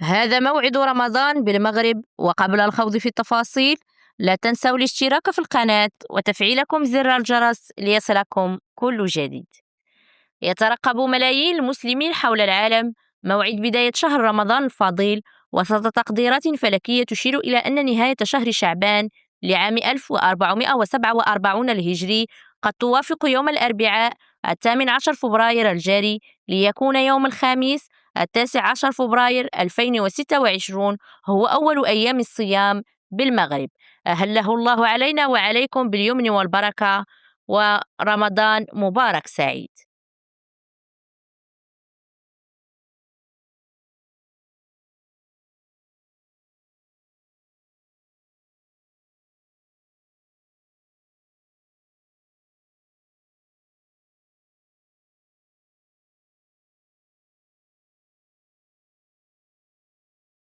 هذا موعد رمضان بالمغرب، وقبل الخوض في التفاصيل لا تنسوا الاشتراك في القناة وتفعيلكم زر الجرس ليصلكم كل جديد. يترقب ملايين المسلمين حول العالم موعد بداية شهر رمضان الفضيل، وسط تقديرات فلكية تشير إلى أن نهاية شهر شعبان لعام 1447 الهجري قد توافق يوم الأربعاء 18 فبراير الجاري، ليكون يوم الخميس 19 فبراير 2026 هو أول أيام الصيام بالمغرب. أهله الله علينا وعليكم باليمن والبركة، ورمضان مبارك سعيد.